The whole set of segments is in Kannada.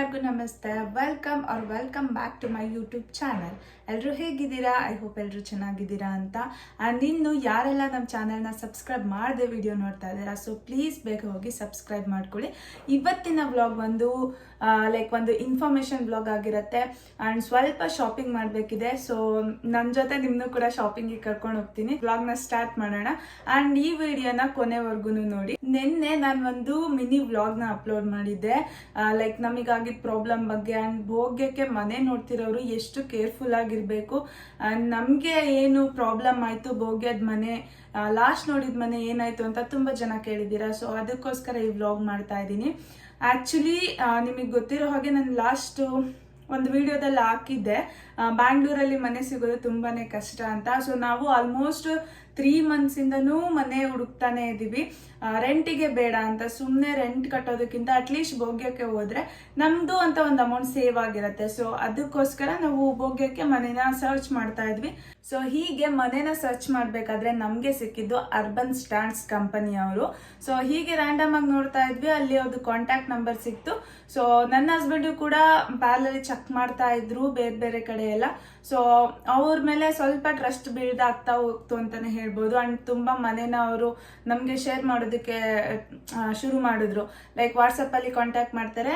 ಎಲ್ಲರಿಗೂ ನಮಸ್ತೆ. Welcome back to my YouTube channel. ಎಲ್ಲರೂ ಹೇಗಿದ್ದೀರಾ? ಐ ಹೋಪ್ ಎಲ್ಲರೂ ಚೆನ್ನಾಗಿದ್ದೀರಾ ಅಂತ. ಆ್ಯಂಡ್ ಇನ್ನು ಯಾರೆಲ್ಲ ನಮ್ಮ ಚಾನಲ್ನ ಸಬ್ಸ್ಕ್ರೈಬ್ ಮಾಡದೆ ವಿಡಿಯೋ ನೋಡ್ತಾ ಇದ್ದೀರಾ, ಸೊ ಪ್ಲೀಸ್ ಬೇಗ ಹೋಗಿ ಸಬ್ಸ್ಕ್ರೈಬ್ ಮಾಡ್ಕೊಳ್ಳಿ. ಇವತ್ತಿನ ವ್ಲಾಗ್ ಒಂದು ಒಂದು ಇನ್ಫಾರ್ಮೇಷನ್ ವ್ಲಾಗ್ ಆಗಿರುತ್ತೆ. ಆ್ಯಂಡ್ ಸ್ವಲ್ಪ ಶಾಪಿಂಗ್ ಮಾಡಬೇಕಿದೆ, ಸೊ ನನ್ನ ಜೊತೆ ನಿಮ್ಮನ್ನು ಕೂಡ ಶಾಪಿಂಗಿಗೆ ಕರ್ಕೊಂಡು ಹೋಗ್ತೀನಿ. ವ್ಲಾಗ್ನ ಸ್ಟಾರ್ಟ್ ಮಾಡೋಣ. ಆ್ಯಂಡ್ ಈ ವಿಡಿಯೋನ ಕೊನೆವರೆಗೂ ನೋಡಿ. ನಿನ್ನೆ ನಾನು ಒಂದು ಮಿನಿ ವ್ಲಾಗ್ನ ಅಪ್ಲೋಡ್ ಮಾಡಿದ್ದೆ, ನಮಗಾಗಿದ್ದ ಪ್ರಾಬ್ಲಮ್ ಬಗ್ಗೆ. ಆ್ಯಂಡ್ ಭೋಗ್ಯಕ್ಕೆ ಮನೆ ನೋಡ್ತಿರೋರು ಎಷ್ಟು ಕೇರ್ಫುಲ್ ಆಗಿರಬೇಕು. ಆ್ಯಂಡ್ ನಮಗೆ ಏನು ಪ್ರಾಬ್ಲಮ್ ಆಯಿತು, ಭೋಗ್ಯದ ಮನೆ ಲಾಸ್ಟ್ ನೋಡಿದ ಮನೆ ಏನಾಯಿತು ಅಂತ ತುಂಬ ಜನ ಕೇಳಿದ್ದೀರಾ. ಸೊ ಅದಕ್ಕೋಸ್ಕರ ಈ ವ್ಲಾಗ್ ಮಾಡ್ತಾ ಇದ್ದೀನಿ. ಆ್ಯಕ್ಚುಲಿ ನಿಮಗೆ ಗೊತ್ತಿರೋ ಹಾಗೆ ನಾನು ಲಾಸ್ಟ್ ಒಂದು ವಿಡಿಯೋದಲ್ಲಿ ಹಾಕಿದ್ದೆ, ಬ್ಯಾಂಗ್ಳೂರಲ್ಲಿ ಮನೆ ಸಿಗೋದು ತುಂಬಾ ಕಷ್ಟ ಅಂತ. ಸೊ ನಾವು ಆಲ್ಮೋಸ್ಟ್ 3 ಮಂತ್ಸಿಂದನೂ ಮನೆ ಹುಡುಕ್ತಾನೆ ಇದ್ದೀವಿ. ರೆಂಟಿಗೆ ಬೇಡ ಅಂತ, ಸುಮ್ಮನೆ ರೆಂಟ್ ಕಟ್ಟೋದಕ್ಕಿಂತ ಅಟ್ಲೀಸ್ಟ್ ಭೋಗ್ಯಕ್ಕೆ ಹೋದ್ರೆ ನಮ್ದು ಅಂತ ಒಂದು ಅಮೌಂಟ್ ಸೇವ್ ಆಗಿರುತ್ತೆ. ಸೊ ಅದಕ್ಕೋಸ್ಕರ ನಾವು ಭೋಗ್ಯಕ್ಕೆ ಮನೇನ ಸರ್ಚ್ ಮಾಡ್ತಾ ಇದ್ವಿ. ಸೊ ಹೀಗೆ ಮನೇನ ಸರ್ಚ್ ಮಾಡಬೇಕಾದ್ರೆ ನಮಗೆ ಸಿಕ್ಕಿದ್ದು ಅರ್ಬನ್ ಸ್ಟ್ಯಾಂಡ್ಸ್ ಕಂಪನಿಯವರು. ಸೊ ಹೀಗೆ ರ್ಯಾಂಡಮ್ ಆಗಿ ನೋಡ್ತಾ ಇದ್ವಿ, ಅಲ್ಲಿ ಅವ್ರದ್ದು ಕಾಂಟ್ಯಾಕ್ಟ್ ನಂಬರ್ ಸಿಕ್ತು. ಸೊ ನನ್ನ ಹಸ್ಬೆಂಡು ಕೂಡ ಪ್ಯಾರಲಲ್ಲಿ ಚೆಕ್ ಮಾಡ್ತಾ ಇದ್ರು ಬೇರೆ ಬೇರೆ ಕಡೆ ಎಲ್ಲ. ಸೊ ಅವ್ರ ಮೇಲೆ ಸ್ವಲ್ಪ ಟ್ರಸ್ಟ್ ಬಿಲ್ಡ್ ಆಗ್ತಾ ಹೋಗ್ತು ಅಂತಾನೆ ಹೇಳ್ಬೋದು. ಅಂಡ್ ತುಂಬಾ ಮನೇನ ಅವರು ನಮ್ಗೆ ಶೇರ್ ಮಾಡೋದಕ್ಕೆ ಶುರು ಮಾಡಿದ್ರು. ವಾಟ್ಸಪ್ ಅಲ್ಲಿ ಕಾಂಟ್ಯಾಕ್ಟ್ ಮಾಡ್ತಾರೆ,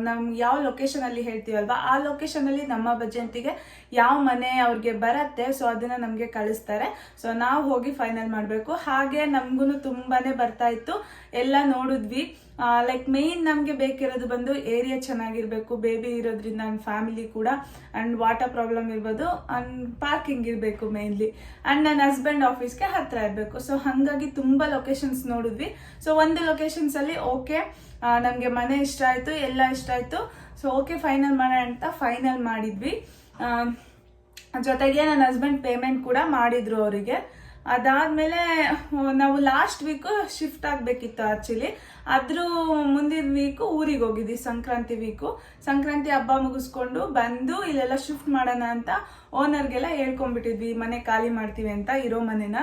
ನಮ್ಗೆ ಯಾವ ಲೊಕೇಶನ್ ಅಲ್ಲಿ ಹೇಳ್ತೀವಲ್ವಾ ಆ ಲೊಕೇಶನ್ ಅಲ್ಲಿ ನಮ್ಮ ಬಜೆಟ್ಗೆ ಯಾವ ಮನೆ ಅವ್ರಿಗೆ ಬರತ್ತೆ, ಸೊ ಅದನ್ನ ನಮ್ಗೆ ಕಳಿಸ್ತಾರೆ. ಸೊ ನಾವು ಹೋಗಿ ಫೈನಲ್ ಮಾಡ್ಬೇಕು. ಹಾಗೆ ನಮ್ಗೂ ತುಂಬಾನೇ ಬರ್ತಾ ಇತ್ತು, ಎಲ್ಲ ನೋಡಿದ್ವಿ. ಮೇನ್ ನಮಗೆ ಬೇಕಿರೋದು ಬಂದು ಏರಿಯಾ ಚೆನ್ನಾಗಿರ್ಬೇಕು, ಬೇಬಿ ಇರೋದ್ರಿಂದ ಅಂಡ್ ಫ್ಯಾಮಿಲಿ ಕೂಡ, ಅಂಡ್ ವಾಟರ್ ಪ್ರಾಬ್ಲಮ್ ಇರ್ಬೋದು, ಅಂಡ್ ಪಾರ್ಕಿಂಗ್ ಇರಬೇಕು ಮೇನ್ಲಿ, ಅಂಡ್ ನನ್ನ ಹಸ್ಬೆಂಡ್ ಆಫೀಸ್ಗೆ ಹತ್ರ ಇರಬೇಕು. ಸೊ ಹಾಗಾಗಿ ತುಂಬಾ ಲೊಕೇಶನ್ಸ್ ನೋಡಿದ್ವಿ. ಸೊ ಒಂದು ಲೊಕೇಶನ್ಸ್ ಅಲ್ಲಿ ಓಕೆ, ನಮಗೆ ಮನೆ ಇಷ್ಟ ಆಯ್ತು, ಎಲ್ಲ ಇಷ್ಟ ಆಯ್ತು. ಸೊ ಓಕೆ ಫೈನಲ್ ಮಾಡೋಣ ಅಂತ ಫೈನಲ್ ಮಾಡಿದ್ವಿ. ಜೊತೆಗೆ ನನ್ನ ಹಸ್ಬೆಂಡ್ ಪೇಮೆಂಟ್ ಕೂಡ ಮಾಡಿದ್ರು ಅವರಿಗೆ. ಅದಾದ್ಮೇಲೆ ನಾವು ಲಾಸ್ಟ್ ವೀಕು ಶಿಫ್ಟ್ ಆಗಬೇಕಿತ್ತು. ಆಕ್ಚುಲಿ ಅದ್ರ ಮುಂದಿನ ವೀಕು ಊರಿಗೆ ಹೋಗಿದ್ವಿ, ಸಂಕ್ರಾಂತಿ ವೀಕು. ಸಂಕ್ರಾಂತಿ ಹಬ್ಬ ಮುಗಿಸ್ಕೊಂಡು ಬಂದು ಇಲ್ಲೆಲ್ಲ ಶಿಫ್ಟ್ ಮಾಡೋಣ ಅಂತ ಓನರ್ಗೆಲ್ಲ ಹೇಳ್ಕೊಂಡ್ಬಿಟ್ಟಿದ್ವಿ, ಮನೆ ಖಾಲಿ ಮಾಡ್ತೀವಿ ಅಂತ, ಇರೋ ಮನೆನ.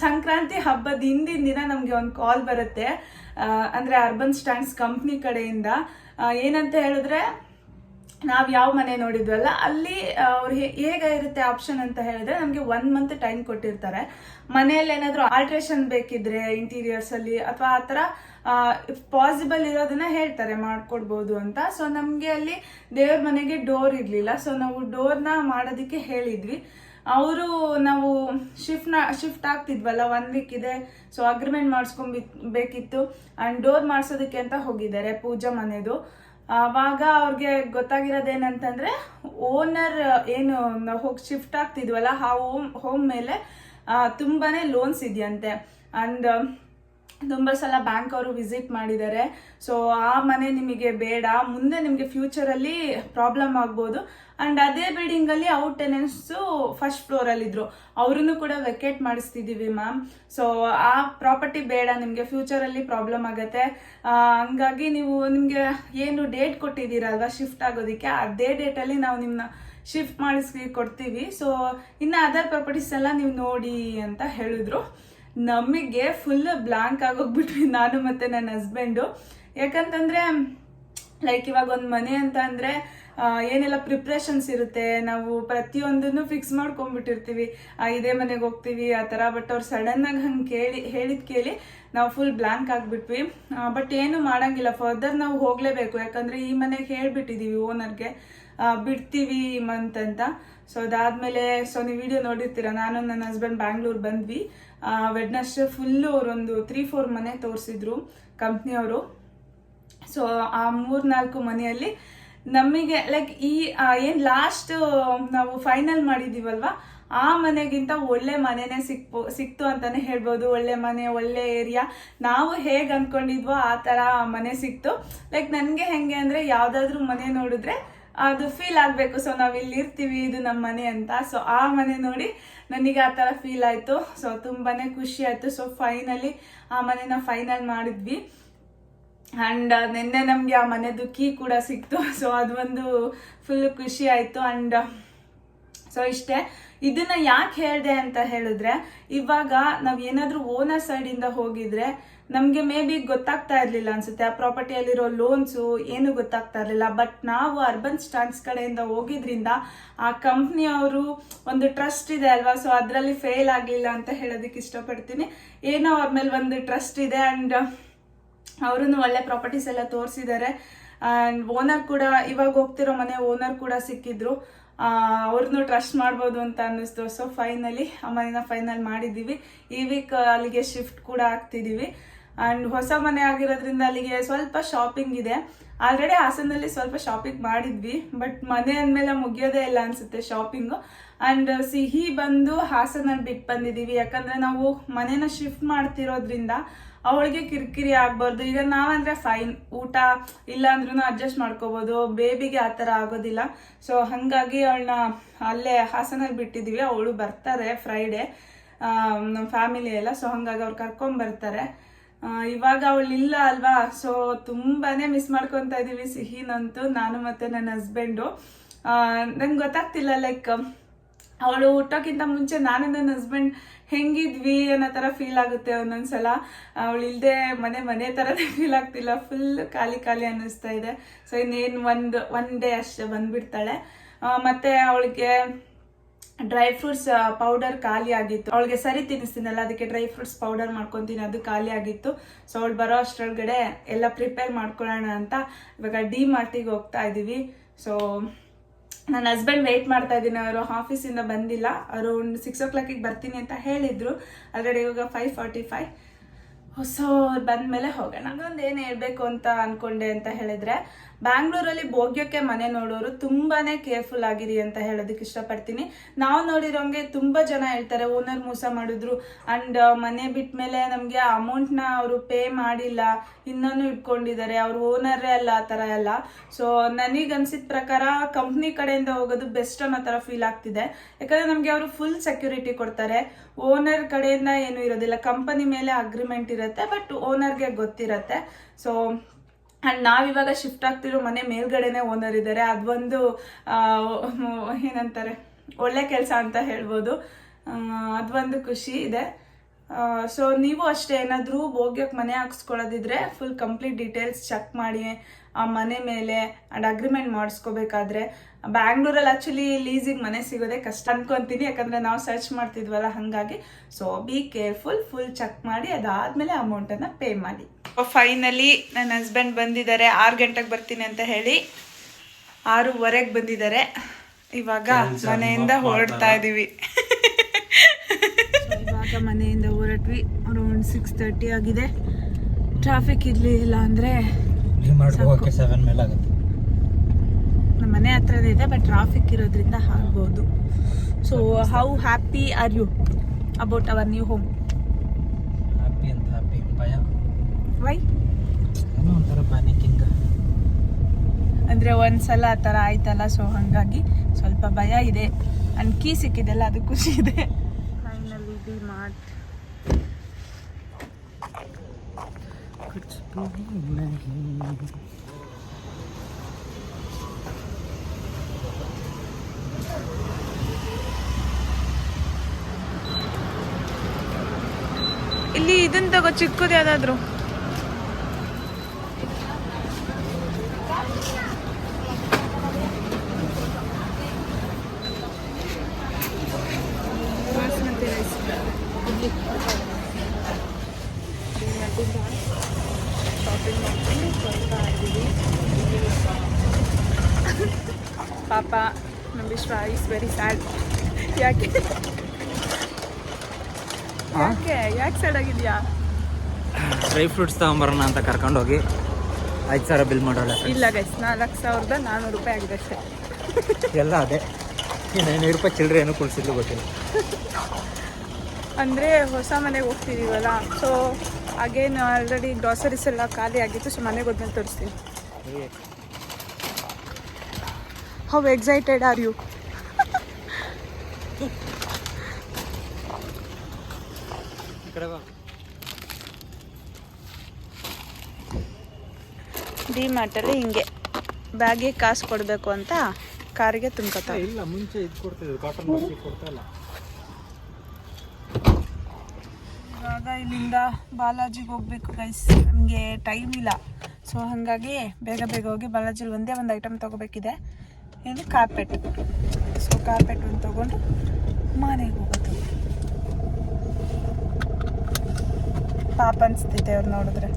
ಸಂಕ್ರಾಂತಿ ಹಬ್ಬದ ಹಿಂದಿನ ದಿನ ನಮಗೆ ಒಂದು ಕಾಲ್ ಬರುತ್ತೆ, ಅಂದ್ರೆ ಅರ್ಬನ್ ಸ್ಟ್ಯಾಂಡ್ಸ್ ಕಂಪ್ನಿ ಕಡೆಯಿಂದ. ಏನಂತ ಹೇಳಿದ್ರೆ, ನಾವು ಯಾವ ಮನೆ ನೋಡಿದ್ವಲ್ಲ ಅಲ್ಲಿ ಅವ್ರು ಹೇಗಿರುತ್ತೆ ಆಪ್ಷನ್ ಅಂತ ಹೇಳಿದ್ರೆ, ನಮಗೆ 1 ಮಂತ್ ಟೈಮ್ ಕೊಟ್ಟಿರ್ತಾರೆ. ಮನೆಯಲ್ಲಿ ಏನಾದರೂ ಆಲ್ಟ್ರೇಷನ್ ಬೇಕಿದ್ರೆ ಇಂಟೀರಿಯರ್ಸ್ ಅಲ್ಲಿ ಅಥವಾ ಆ ಥರ ಪಾಸಿಬಲ್ ಇರೋದನ್ನ ಹೇಳ್ತಾರೆ, ಮಾಡ್ಕೊಡ್ಬೋದು ಅಂತ. ಸೊ ನಮಗೆ ಅಲ್ಲಿ ದೇವ್ರ ಮನೆಗೆ ಡೋರ್ ಇರಲಿಲ್ಲ. ಸೊ ನಾವು ಡೋರ್ನ ಮಾಡೋದಕ್ಕೆ ಹೇಳಿದ್ವಿ. ಅವರು ನಾವು ಶಿಫ್ಟ್ ಆಗ್ತಿದ್ವಲ್ಲ, 1 ವೀಕ್ ಇದೆ, ಸೊ ಅಗ್ರಿಮೆಂಟ್ ಮಾಡಿಸ್ಕೊಂಡ್ಬೇಕಿತ್ತು. ಆ್ಯಂಡ್ ಡೋರ್ ಮಾಡಿಸೋದಕ್ಕೆ ಅಂತ ಹೋಗಿದ್ದಾರೆ ಪೂಜಾ ಮನೆದು. ಆವಾಗ ಅವ್ರಿಗೆ ಗೊತ್ತಾಗಿರೋದೇನಂತಂದ್ರೆ, ಓನರ್ ಏನು ನಾವು ಹೋಗಿ ಶಿಫ್ಟ್ ಆಗ್ತಿದ್ವಲ್ಲ ಆ ಹೋಮ್ ಮೇಲೆ ತುಂಬಾನೇ ಲೋನ್ಸ್ ಇದೆಯಂತೆ. ಅಂಡ್ ತುಂಬ ಸಲ ಬ್ಯಾಂಕ್ ಅವರು ವಿಸಿಟ್ ಮಾಡಿದ್ದಾರೆ. ಸೊ ಆ ಮನೆ ನಿಮಗೆ ಬೇಡ, ಮುಂದೆ ನಿಮಗೆ ಫ್ಯೂಚರಲ್ಲಿ ಪ್ರಾಬ್ಲಮ್ ಆಗ್ಬೋದು. ಅಂಡ್ ಅದೇ ಬಿಲ್ಡಿಂಗ್ ಅಲ್ಲಿ ಔಟ್ ಟೆನೆಂಟ್ಸು ಫಸ್ಟ್ ಫ್ಲೋರ್ ಅಲ್ಲಿ ಇದ್ರು, ಅವ್ರನ್ನು ಕೂಡ ವೆಕೇಟ್ ಮಾಡಿಸ್ತಿದೀವಿ ಮ್ಯಾಮ್. ಸೊ ಆ ಪ್ರಾಪರ್ಟಿ ಬೇಡ ನಿಮ್ಗೆ, ಫ್ಯೂಚರ್ ಅಲ್ಲಿ ಪ್ರಾಬ್ಲಮ್ ಆಗತ್ತೆ. ಹಂಗಾಗಿ ನೀವು ನಿಮ್ಗೆ ಏನು ಡೇಟ್ ಕೊಟ್ಟಿದ್ದೀರಲ್ವಾ ಶಿಫ್ಟ್ ಆಗೋದಿಕ್ಕೆ, ಅದೇ ಡೇಟ್ ಅಲ್ಲಿ ನಾವು ನಿಮ್ನ ಶಿಫ್ಟ್ ಮಾಡಿಸಿ ಕೊಡ್ತೀವಿ. ಸೊ ಇನ್ನು ಅದರ್ ಪ್ರಾಪರ್ಟೀಸ್ ಎಲ್ಲ ನೀವು ನೋಡಿ ಅಂತ ಹೇಳಿದ್ರು. ನಮಗೆ ಫುಲ್ ಬ್ಲಾಂಕ್ ಆಗೋಗ್ಬಿಟ್ವಿ ನಾನು ಮತ್ತೆ ನನ್ನ ಹಸ್ಬೆಂಡು. ಯಾಕಂತಂದ್ರೆ ಇವಾಗ ಒಂದು ಮನೆ ಅಂತ ಅಂದ್ರೆ ಏನೆಲ್ಲ ಪ್ರಿಪ್ರೇಷನ್ಸ್ ಇರುತ್ತೆ, ನಾವು ಪ್ರತಿಯೊಂದನ್ನು ಫಿಕ್ಸ್ ಮಾಡ್ಕೊಂಡ್ಬಿಟ್ಟಿರ್ತೀವಿ, ಇದೇ ಮನೆಗೆ ಹೋಗ್ತೀವಿ ಆ ಥರ. ಬಟ್ ಅವ್ರು ಸಡನ್ ಆಗಿ ಹಂಗೆ ಕೇಳಿ ನಾವು ಫುಲ್ ಬ್ಲಾಂಕ್ ಆಗಿಬಿಟ್ವಿ. ಬಟ್ ಏನು ಮಾಡಂಗಿಲ್ಲ, ಫರ್ದರ್ ನಾವು ಹೋಗಲೇಬೇಕು. ಯಾಕಂದರೆ ಈ ಮನೆಗೆ ಹೇಳ್ಬಿಟ್ಟಿದ್ದೀವಿ ಓನರ್ಗೆ, ಬಿಡ್ತೀವಿ ಈ ಮಂತ್ ಅಂತ. ಸೊ ಅದಾದಮೇಲೆ ನೀವು ವಿಡಿಯೋ ನೋಡಿರ್ತೀರ, ನಾನು ನನ್ನ ಹಸ್ಬೆಂಡ್ ಬ್ಯಾಂಗ್ಳೂರ್ ಬಂದ್ವಿ. ವೆಡ್ನಸ್ಡೇ ಫುಲ್ಲು ಅವರೊಂದು 3-4 ಮನೆ ತೋರಿಸಿದ್ರು ಕಂಪ್ನಿಯವರು. ಸೊ ಆ 3-4 ಮನೆಯಲ್ಲಿ ನಮಗೆ ಈ ಏನು ಲಾಸ್ಟ್ ನಾವು ಫೈನಲ್ ಮಾಡಿದೀವಲ್ವಾ ಆ ಮನೆಗಿಂತ ಒಳ್ಳೆ ಮನೆನೇ ಸಿಕ್ತು ಅಂತಾನೆ ಹೇಳ್ಬೋದು. ಒಳ್ಳೆ ಮನೆ, ಒಳ್ಳೆ ಏರಿಯಾ, ನಾವು ಹೇಗೆ ಅನ್ಕೊಂಡಿದ್ವೋ ಆ ಥರ ಮನೆ ಸಿಕ್ತು. ನನಗೆ ಹೆಂಗೆ ಅಂದರೆ, ಯಾವುದಾದ್ರೂ ಮನೆ ನೋಡಿದ್ರೆ ಅದು ಫೀಲ್ ಆಗಬೇಕು, ಸೊ ನಾವು ಇಲ್ಲಿ ಇರ್ತೀವಿ, ಇದು ನಮ್ಮ ಮನೆ ಅಂತ. ಸೊ ಆ ಮನೆ ನೋಡಿ ನನಗೆ ಆ ಥರ ಫೀಲ್ ಆಯಿತು. ಸೊ ತುಂಬಾ ಖುಷಿ ಆಯಿತು. ಸೊ ಫೈನಲಿ ಆ ಮನೆನ ಫೈನಲ್ ಮಾಡಿದ್ವಿ. ಆ್ಯಂಡ್ ನಿನ್ನೆ ನಮಗೆ ಆ ಮನೆದು ಕೀ ಕೂಡ ಸಿಕ್ತು. ಸೊ ಅದು ಒಂದು ಫುಲ್ ಖುಷಿ ಆಯಿತು. ಆ್ಯಂಡ್ ಸೊ ಇಷ್ಟೇ. ಇದನ್ನ ಯಾಕೆ ಹೇಳಿದೆ ಅಂತ ಹೇಳಿದ್ರೆ, ಇವಾಗ ನಾವ್ ಏನಾದ್ರೂ ಓನರ್ ಸೈಡ್ ಇಂದ ಹೋಗಿದ್ರೆ ನಮ್ಗೆ ಮೇ ಬಿ ಗೊತ್ತಾಗ್ತಾ ಇರ್ಲಿಲ್ಲ ಅನ್ಸುತ್ತೆ, ಆ ಪ್ರಾಪರ್ಟಿಯಲ್ಲಿರೋ ಲೋನ್ಸು ಏನು ಗೊತ್ತಾಗ್ತಾ ಇರ್ಲಿಲ್ಲ. ಬಟ್ ನಾವು ಅರ್ಬನ್ ಸ್ಟ್ಯಾಂಡ್ಸ್ ಕಡೆಯಿಂದ ಹೋಗಿದ್ರಿಂದ ಆ ಕಂಪ್ನಿಯವರು ಒಂದು ಟ್ರಸ್ಟ್ ಇದೆ ಅಲ್ವಾ, ಸೊ ಅದರಲ್ಲಿ ಫೇಲ್ ಆಗ್ಲಿಲ್ಲ ಅಂತ ಹೇಳೋದಕ್ಕೆ ಇಷ್ಟಪಡ್ತೀನಿ. ಏನೋ ಅವ್ರ ಮೇಲೆ ಒಂದು ಟ್ರಸ್ಟ್ ಇದೆ ಅಂಡ್ ಅವರು ಒಳ್ಳೆ ಪ್ರಾಪರ್ಟೀಸ್ ಎಲ್ಲ ತೋರಿಸಿದ್ದಾರೆ. ಅಂಡ್ ಓನರ್ ಕೂಡ, ಇವಾಗ ಹೋಗ್ತಿರೋ ಮನೆ ಓನರ್ ಕೂಡ ಸಿಕ್ಕಿದ್ರು, ಅವ್ರನ್ನೂ ಟ್ರಸ್ಟ್ ಮಾಡ್ಬೋದು ಅಂತ ಅನ್ನಿಸ್ತು. ಸೊ ಫೈನಲಿ ಆ ಮನೆನ ಫೈನಲ್ ಮಾಡಿದ್ದೀವಿ. ಈ ವೀಕ್ ಅಲ್ಲಿಗೆ ಶಿಫ್ಟ್ ಕೂಡ ಆಗ್ತಿದ್ದೀವಿ. ಅಂಡ್ ಹೊಸ ಮನೆ ಆಗಿರೋದ್ರಿಂದ ಅಲ್ಲಿಗೆ ಸ್ವಲ್ಪ ಶಾಪಿಂಗ್ ಇದೆ. ಆಲ್ರೆಡಿ ಹಾಸನಲ್ಲಿ ಸ್ವಲ್ಪ ಶಾಪಿಂಗ್ ಮಾಡಿದ್ವಿ, ಬಟ್ ಮನೆ ಅಂದಮೇಲೆ ಮುಗಿಯೋದೇ ಇಲ್ಲ ಅನ್ಸುತ್ತೆ ಶಾಪಿಂಗು. ಅಂಡ್ ಸಿಹಿ ಬಂದು ಹಾಸನಲ್ಲಿ ಬಿಟ್ಟು ಬಂದಿದ್ದೀವಿ, ಯಾಕಂದ್ರೆ ನಾವು ಮನೇನ ಶಿಫ್ಟ್ ಮಾಡ್ತಿರೋದ್ರಿಂದ ಅವಳಿಗೆ ಕಿರಿಕಿರಿ ಆಗ್ಬಾರ್ದು. ಈಗ ನಾವಂದ್ರೆ ಫೈನ್, ಊಟ ಇಲ್ಲ ಅಂದ್ರೂ ಅಡ್ಜಸ್ಟ್ ಮಾಡ್ಕೋಬಹುದು, ಬೇಬಿಗೆ ಆ ಥರ ಆಗೋದಿಲ್ಲ. ಸೊ ಹಾಗಾಗಿ ಅವಳನ್ನ ಅಲ್ಲೇ ಹಾಸನಲ್ಲಿ ಬಿಟ್ಟಿದ್ದೀವಿ. ಅವಳು ಬರ್ತಾರೆ ಫ್ರೈಡೆ, ನಮ್ಮ ಫ್ಯಾಮಿಲಿ ಎಲ್ಲ. ಸೊ ಹಂಗಾಗಿ ಅವ್ರು ಕರ್ಕೊಂಡ್ ಬರ್ತಾರೆ. ಇವಾಗ ಅವಳು ಇಲ್ಲ ಅಲ್ವಾ, ಸೊ ತುಂಬಾನೇ ಮಿಸ್ ಮಾಡ್ಕೊತಾ ಇದೀವಿ ಸಿಹಿನಂತೂ, ನಾನು ಮತ್ತೆ ನನ್ನ ಹಸ್ಬೆಂಡು. ನಂಗೆ ಗೊತ್ತಾಗ್ತಿಲ್ಲ, ಲೈಕ್ ಅವಳು ಹುಟ್ಟೋಕ್ಕಿಂತ ಮುಂಚೆ ನಾನು ನನ್ನ ಹಸ್ಬೆಂಡ್ ಹೆಂಗಿದ್ವಿ ಅನ್ನೋ ಥರ ಫೀಲ್ ಆಗುತ್ತೆ ಒಂದೊಂದ್ಸಲ. ಅವಳು ಇಲ್ಲದೆ ಮನೆ ಥರನೇ ಫೀಲ್ ಆಗ್ತಿಲ್ಲ, ಫುಲ್ ಖಾಲಿ ಖಾಲಿ ಅನ್ನಿಸ್ತಾ ಇದೆ. ಸೊ ಇನ್ನೇನು ಒನ್ ಡೇ ಅಷ್ಟೇ ಬಂದ್ಬಿಡ್ತಾಳೆ. ಮತ್ತೆ ಅವಳಿಗೆ ಡ್ರೈ ಫ್ರೂಟ್ಸ್ ಪೌಡರ್ ಖಾಲಿ ಆಗಿತ್ತು, ಅವಳಿಗೆ ಸರಿ ತಿನ್ನಿಸ್ತೀನಲ್ಲ ಅದಕ್ಕೆ ಡ್ರೈ ಫ್ರೂಟ್ಸ್ ಪೌಡರ್ ಮಾಡ್ಕೊತೀನಿ, ಅದು ಖಾಲಿ ಆಗಿತ್ತು. ಸೊ ಅವಳು ಬರೋ ಅಷ್ಟರೊಳಗಡೆ ಎಲ್ಲ ಪ್ರಿಪೇರ್ ಮಾಡ್ಕೊಳ್ಳೋಣ ಅಂತ ಇವಾಗ ಡಿ-ಮಾರ್ಟಿಗೆ ಹೋಗ್ತಾ ಇದ್ದೀವಿ. ಸೊ ನನ್ನ ಹಸ್ಬೆಂಡ್ ವೆಯ್ಟ್ ಮಾಡ್ತಾ ಇದ್ದೀನಿ, ಅವರು ಆಫೀಸಿಂದ ಬಂದಿಲ್ಲ. ಅವರು 6 o'clock ಬರ್ತೀನಿ ಅಂತ ಹೇಳಿದ್ರು. ಆಲ್ರೆಡಿ ಇವಾಗ 5:45. ಸೊ ಬಂದ್ಮೇಲೆ ಹೋಗೋಣ. ಇನ್ನೊಂದು ಏನು ಹೇಳ್ಬೇಕು ಅಂತ ಅನ್ಕೊಂಡೆ ಅಂತ ಹೇಳಿದ್ರೆ, ಬ್ಯಾಂಗ್ಳೂರಲ್ಲಿ ಭೋಗ್ಯಕ್ಕೆ ಮನೆ ನೋಡೋರು ತುಂಬಾನೇ ಕೇರ್ಫುಲ್ ಆಗಿರಿ ಅಂತ ಹೇಳೋದಕ್ಕೆ ಇಷ್ಟಪಡ್ತೀನಿ. ನಾವು ನೋಡಿರೋಂಗೆ ತುಂಬಾ ಜನ ಹೇಳ್ತಾರೆ ಓನರ್ ಮೋಸ ಮಾಡಿದ್ರು ಅಂಡ್ ಮನೆ ಬಿಟ್ಟ ಮೇಲೆ ನಮಗೆ ಅಮೌಂಟ್ನ ಅವರು ಪೇ ಮಾಡಿಲ್ಲ, ಇನ್ನೂ ಇಟ್ಕೊಂಡಿದ್ದಾರೆ, ಅವ್ರು ಓನರೇ ಅಲ್ಲ, ಆ ಥರ ಎಲ್ಲ. ಸೊ ನನಗನ್ಸಿದ ಪ್ರಕಾರ ಕಂಪ್ನಿ ಕಡೆಯಿಂದ ಹೋಗೋದು ಬೆಸ್ಟ್ ಅನ್ನೋ ಥರ ಫೀಲ್ ಆಗ್ತಿದೆ. ಯಾಕಂದ್ರೆ ನಮಗೆ ಅವರು ಫುಲ್ ಸೆಕ್ಯೂರಿಟಿ ಕೊಡ್ತಾರೆ, ಓನರ್ ಕಡೆಯಿಂದ ಏನು ಇರೋದಿಲ್ಲ. ಕಂಪನಿ ಮೇಲೆ ಅಗ್ರಿಮೆಂಟ್ ಇರುತ್ತೆ, ಬಟ್ ಓನರ್ಗೆ ಗೊತ್ತಿರತ್ತೆ. ಸೊ ಅಂಡ್ ನಾವಿವಾಗ ಶಿಫ್ಟ್ ಆಗ್ತಿರೋ ಮನೆ ಮೇಲ್ಗಡೆನೆ ಓನರ್ ಇದ್ದಾರೆ, ಅದೊಂದು ಏನಂತಾರೆ ಒಳ್ಳೆ ಕೆಲಸ ಅಂತ ಹೇಳ್ಬೋದು. ಅದೊಂದು ಖುಷಿ ಇದೆ. ಸೊ ನೀವು ಅಷ್ಟೇ ಏನಾದರೂ ಭೋಗ್ಯಕ್ಕೆ ಮನೆ ಹಾಕ್ಸ್ಕೊಳ್ಳೋದಿದ್ರೆ ಫುಲ್ ಕಂಪ್ಲೀಟ್ ಡೀಟೇಲ್ಸ್ ಚೆಕ್ ಮಾಡಿ ಆ ಮನೆ ಮೇಲೆ ಅಂಡ್ ಅಗ್ರಿಮೆಂಟ್ ಮಾಡಿಸ್ಕೋಬೇಕಾದ್ರೆ. ಬ್ಯಾಂಗ್ಳೂರಲ್ಲಿ ಆ್ಯಕ್ಚುಲಿ ಲೀಸಿಗೆ ಮನೆ ಸಿಗೋದೇ ಕಷ್ಟ ಅನ್ಕೊಂತೀನಿ, ಯಾಕಂದರೆ ನಾವು ಸರ್ಚ್ ಮಾಡ್ತಿದ್ವಲ್ಲ ಹಾಗಾಗಿ. So be careful, full check ಮಾಡಿ ಅದಾದಮೇಲೆ ಅಮೌಂಟನ್ನು ಪೇ ಮಾಡಿ. ಫೈನಲಿ ನನ್ನ ಹಸ್ಬೆಂಡ್ ಬಂದಿದ್ದಾರೆ. 6 ಗಂಟೆಗೆ ಬರ್ತೀನಿ ಅಂತ ಹೇಳಿ 6:15 ಬಂದಿದ್ದಾರೆ. ಇವಾಗ ಮನೆಯಿಂದ ಹೊರಡ್ತಾ ಇದ್ದೀವಿ. ಇವಾಗ ಮನೆಯಿಂದ ಹೊರಟ್ವಿ, ಅರೌಂಡ್ 6:30 ಆಗಿದೆ. ಟ್ರಾಫಿಕ್ ಇರಲಿಲ್ಲ ಅಂದರೆ ನಮ್ಮ ಮನೆ ಹತ್ರನೇ ಇದೆ, ಬಟ್ ಟ್ರಾಫಿಕ್ ಇರೋದ್ರಿಂದ ಆಗ್ಬೋದು. So how happy are you about our new home? Why? ಅಂದರೆ ಒಂದ್ಸಲ ಆ ಥರ ಆಯ್ತಲ್ಲ, ಸೊ ಹಾಗಾಗಿ ಸ್ವಲ್ಪ ಭಯ ಇದೆ. ಅಂಡ್ ಕೀ ಸಿಕ್ಕಿದೆಲ್ಲ, ಅದು ಖುಷಿ ಇದೆ. Finally D-mart. ಇಲ್ಲಿ ಇದನ್ನ ತಗೋ, ಚಿಕ್ಕದು ಯಾವ್ದಾದ್ರು. ಬಾಸ್ಮತಿ ರೈಸ್ ಶಾಪಿಂಗ್ ಮಾಡ್ಕೊಂಡು ಬರ್ತಾ ಇದ್ದೀವಿ. ಪಾಪ ನಮ್ಮ ವಿಶ್ವ ಇಸ್ ವೆರಿ ಸ್ಯಾಡ್. ಯಾಕೆ ಸ್ಯಾಡ್ ಆಗಿದ್ಯಾ? ಡ್ರೈ ಫ್ರೂಟ್ಸ್ ತಗೊಂಬರೋಣ ಅಂತ ಕರ್ಕೊಂಡೋಗಿ 5,000 ಬಿಲ್ ಮಾಡೋಲ್ಲ. ಇಲ್ಲ ಗೈಸ್, 4,400 ರೂಪಾಯಿ ಆಗಿದೆ ಅಷ್ಟೇ. ಎಲ್ಲ ಅದೇ, 900 ರೂಪಾಯಿ ಚಿಲ್ಲರೆ ಏನೂ ಕುಳಿಸಿದ್ಲು ಗೊತ್ತಿಲ್ಲ. ಅಂದರೆ ಹೊಸ ಮನೆಗೆ ಹೋಗ್ತಿದ್ದೀವಲ್ಲ, ಸೊ ಅಗೇನ್ ಆಲ್ರೆಡಿ ಗ್ರಾಸರೀಸ್ ಎಲ್ಲ ಖಾಲಿ ಆಗಿತ್ತು. ಸೊ ಮನೆಗೆ ಹೋದ್ಮೇಲೆ ತೋರಿಸ್ತೀನಿ. How excited are you? ಡಿ-ಮಾರ್ಟಲ್ಲಿ ಹಿಂಗೆ ಬ್ಯಾಗಿಗೆ ಕಾಸು ಕೊಡಬೇಕು ಅಂತ ಕಾರಿಗೆ ತುಂಬ್ಕೊತಾವೆ. ಇಲ್ಲ ಮುಂಚೆ ಇದು ಕೊಡ್ತಿದ್ರು, ಕಾಟನ್ ಬಟ್ಟೆ ಕೊಡ್ತಾ ಇಲ್ಲ. ಇವಾಗ ಇಲ್ಲಿಂದ ಬಾಲಾಜಿಗೆ ಹೋಗ್ಬೇಕು ಗೈಸ್. ನಮಗೆ ಟೈಮ್ ಇಲ್ಲ, ಸೊ ಹಾಗಾಗಿ ಬೇಗ ಬೇಗ ಹೋಗಿ ಬಾಲಾಜಿಲಿ ಒಂದೇ ಒಂದು ಐಟಮ್ ತೊಗೋಬೇಕಿದೆ. ಏನು ಕಾರ್ಪೆಟ್. ಸೊ ಕಾರ್ಪೆಟ್ ಒಂದು ತೊಗೊಂಡು ಮನೆಗೆ ಹೋಗೋದು. ಪಾಪ ಅನಿಸ್ತೈತೆ ಅವ್ರು ನೋಡಿದ್ರೆ.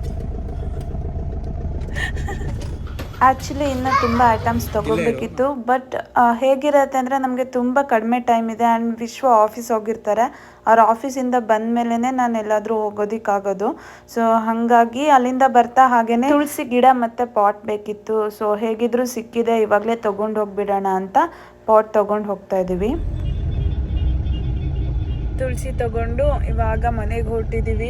ಆ್ಯಕ್ಚುಲಿ ಇನ್ನೂ ತುಂಬ ಐಟಮ್ಸ್ ತೊಗೋಬೇಕಿತ್ತು, ಬಟ್ ಹೇಗಿರುತ್ತೆ ಅಂದರೆ ನಮಗೆ ತುಂಬ ಕಡಿಮೆ ಟೈಮ್ ಇದೆ. ಆ್ಯಂಡ್ ವಿಶ್ವ ಆಫೀಸ್ ಹೋಗಿರ್ತಾರೆ. ಅವ್ರ ಆಫೀಸಿಂದ ಬಂದ ಮೇಲೇ ನಾನು ಎಲ್ಲಾದರೂ ಹೋಗೋದಕ್ಕಾಗೋದು. ಸೊ ಹಾಗಾಗಿ ಅಲ್ಲಿಂದ ಬರ್ತಾ ಹಾಗೇನೆ ತುಳಸಿ ಗಿಡ ಮತ್ತು ಪಾಟ್ ಬೇಕಿತ್ತು. ಸೊ ಹೇಗಿದ್ರೂ ಸಿಕ್ಕಿದೆ, ಇವಾಗಲೇ ತೊಗೊಂಡು ಹೋಗ್ಬಿಡೋಣ ಅಂತ ಪಾಟ್ ತೊಗೊಂಡು ಹೋಗ್ತಾ ಇದ್ದೀವಿ. ತುಳಸಿ ತಗೊಂಡು ಇವಾಗ ಮನೆಗೆ ಹೊರಟಿದ್ದೀವಿ.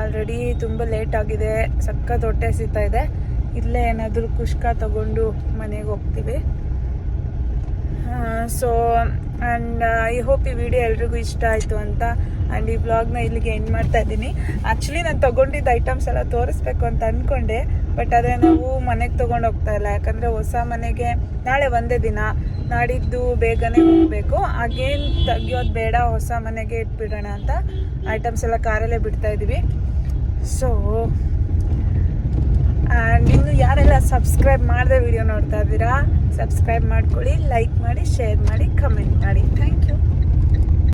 ಆಲ್ರೆಡಿ ತುಂಬ ಲೇಟ್ ಆಗಿದೆ, ಸಖತ್ ಹೊಟ್ಟೆ ಹಸಿತಾ ಇದೆ. ಇಲ್ಲೇ ಏನಾದರೂ ಕುಷ್ಕ ತಗೊಂಡು ಮನೆಗೆ ಹೋಗ್ತೀವಿ. ಸೊ ಆ್ಯಂಡ್ ಐ ಹೋಪ್ ಈ ವಿಡಿಯೋ ಎಲ್ರಿಗೂ ಇಷ್ಟ ಆಯಿತು ಅಂತ. ಆ್ಯಂಡ್ ಈ ವ್ಲಾಗ್ನ ಇಲ್ಲಿಗೆ ಎಂಡ್ ಮಾಡ್ತಾ ಇದ್ದೀನಿ. ಆ್ಯಕ್ಚುಲಿ ನಾನು ತೊಗೊಂಡಿದ್ದ ಐಟಮ್ಸ್ ಎಲ್ಲ ತೋರಿಸ್ಬೇಕು ಅಂತ ಅಂದ್ಕೊಂಡೆ, ಬಟ್ ಅದೇ ನಾವು ಮನೆಗೆ ತೊಗೊಂಡು ಹೋಗ್ತಾ ಇಲ್ಲ. ಯಾಕಂದರೆ ಹೊಸ ಮನೆಗೆ ನಾಳೆ ಒಂದೇ ದಿನ, ನಾಡಿದ್ದು ಬೇಗನೆ ಹೋಗಬೇಕು. ಹಾಗೇನು ತೆಗಿಯೋದು ಬೇಡ, ಹೊಸ ಮನೆಗೆ ಇಟ್ಬಿಡೋಣ ಅಂತ ಐಟಮ್ಸ್ ಎಲ್ಲ ಕಾರಲ್ಲೇ ಬಿಡ್ತಾ ಇದ್ದೀವಿ. ಸೊ ಆ್ಯಂಡ್ ಇನ್ನು ಯಾರೆಲ್ಲ ಸಬ್ಸ್ಕ್ರೈಬ್ ಮಾಡದೆ ವಿಡಿಯೋ ನೋಡ್ತಾ ಇದ್ದೀರಾ, ಸಬ್ಸ್ಕ್ರೈಬ್ ಮಾಡ್ಕೊಳ್ಳಿ, ಲೈಕ್ ಮಾಡಿ, ಶೇರ್ ಮಾಡಿ, ಕಮೆಂಟ್ ಮಾಡಿ. Thank you.